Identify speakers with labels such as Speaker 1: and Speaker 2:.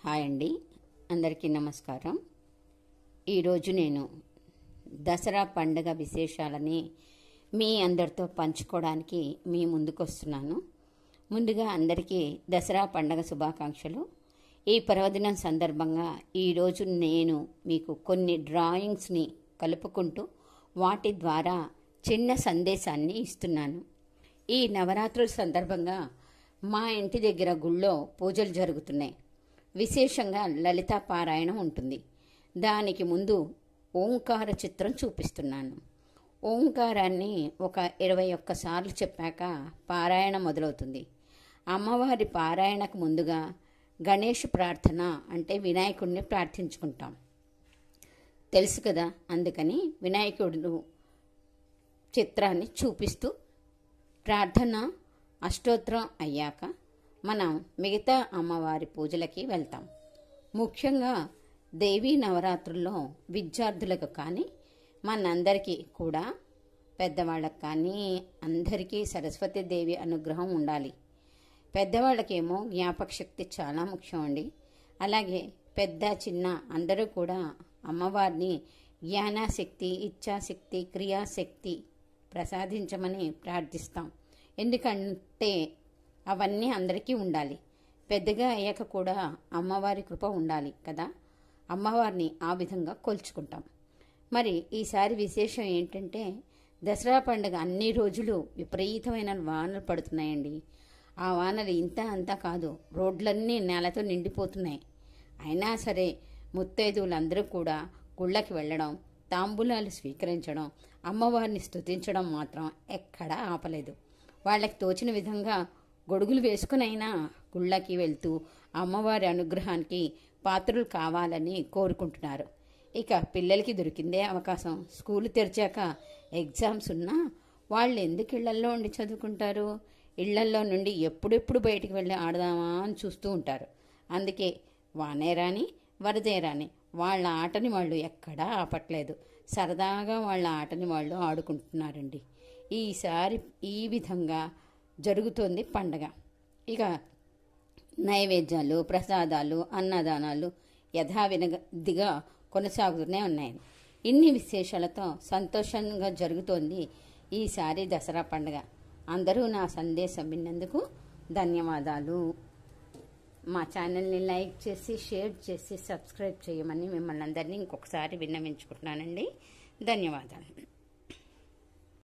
Speaker 1: Hi అండి, అందరికీ నమస్కారం. ఈరోజు నేను దసరా పండుగ విశేషాలని మీ అందరితో పంచుకోవడానికి మీ ముందుకు వస్తున్నాను. ముందుగా అందరికీ దసరా పండుగ శుభాకాంక్షలు. ఈ పర్వదినం సందర్భంగా ఈరోజు నేను మీకు కొన్ని డ్రాయింగ్స్ని కలుపుకుంటూ వాటి ద్వారా చిన్న సందేశాన్ని ఇస్తున్నాను. ఈ నవరాత్రుల సందర్భంగా మా ఇంటి దగ్గర గుళ్ళో పూజలు జరుగుతున్నాయి. విశేషంగా లలితా పారాయణం ఉంటుంది. దానికి ముందు ఓంకార చిత్రం చూపిస్తున్నాను. ఓంకారాన్ని ఒక 21 సార్లు చెప్పాక పారాయణ మొదలవుతుంది. అమ్మవారి పారాయణకు ముందుగా గణేష్ ప్రార్థన అంటే వినాయకుడిని ప్రార్థించుకుంటాం, తెలుసు కదా. అందుకని వినాయకుడు చిత్రాన్ని చూపిస్తూ ప్రార్థన అష్టోత్తరం అయ్యాక మనం మిగతా అమ్మవారి పూజలకి వెళ్తాం. ముఖ్యంగా దేవీ నవరాత్రుల్లో విద్యార్థులకు కానీ మనందరికీ కూడా పెద్దవాళ్ళకి కానీ అందరికీ సరస్వతీదేవి అనుగ్రహం ఉండాలి. పెద్దవాళ్ళకేమో జ్ఞాపక శక్తి చాలా ముఖ్యం అండి. అలాగే పెద్ద చిన్న అందరూ కూడా అమ్మవారిని జ్ఞానశక్తి, ఇచ్ఛాశక్తి, క్రియాశక్తి ప్రసాదించమని ప్రార్థిస్తాం. ఎందుకంటే అవన్నీ అందరికీ ఉండాలి. పెద్దగా అయ్యాక కూడా అమ్మవారి కృప ఉండాలి కదా. అమ్మవారిని ఆ విధంగా కొలుచుకుంటాం. మరి ఈసారి విశేషం ఏంటంటే దసరా పండుగ అన్ని రోజులు విపరీతమైన వానలు పడుతున్నాయండి. ఆ వానలు ఇంత అంతా కాదు, రోడ్లన్నీ నేలతో నిండిపోతున్నాయి. అయినా సరే ముత్తైదువులందరూ కూడా గుళ్ళకి వెళ్ళడం, తాంబూలాలు స్వీకరించడం, అమ్మవారిని స్తుతించడం మాత్రం ఎక్కడా ఆపలేదు. వాళ్ళకి తోచిన విధంగా గొడుగులు వేసుకునైనా గుళ్ళకి వెళ్తూ అమ్మవారి అనుగ్రహానికి పాత్రులు కావాలని కోరుకుంటున్నారు. ఇక పిల్లలకి దొరికిందే అవకాశం. స్కూలు తెరిచాక ఎగ్జామ్స్ ఉన్నా వాళ్ళు ఎందుకు ఇళ్లల్లో ఉండి చదువుకుంటారు? ఇళ్లల్లో నుండి ఎప్పుడెప్పుడు బయటికి వెళ్ళి ఆడదామా అని చూస్తూ ఉంటారు. అందుకే వానే రాని వరదే రాని వాళ్ళ ఆటని వాళ్ళు ఎక్కడా ఆపట్లేదు. సరదాగా వాళ్ళ ఆటని వాళ్ళు ఆడుకుంటున్నారండి. ఈసారి ఈ విధంగా జరుగుతోంది పండగ. ఇక నైవేద్యాలు, ప్రసాదాలు, అన్నదానాలు యథావిధిగా కొనసాగుతూనే ఉన్నాయి. ఇన్ని విశేషాలతో సంతోషంగా జరుగుతోంది ఈసారి దసరా పండుగ. అందరూ నా సందేశం విన్నందుకు ధన్యవాదాలు. మా ఛానల్ని లైక్ చేసి, షేర్ చేసి, సబ్స్క్రైబ్ చేయమని మిమ్మల్ని అందరినీ ఇంకొకసారి విన్నవించుకుంటున్నానండి. ధన్యవాదాలు.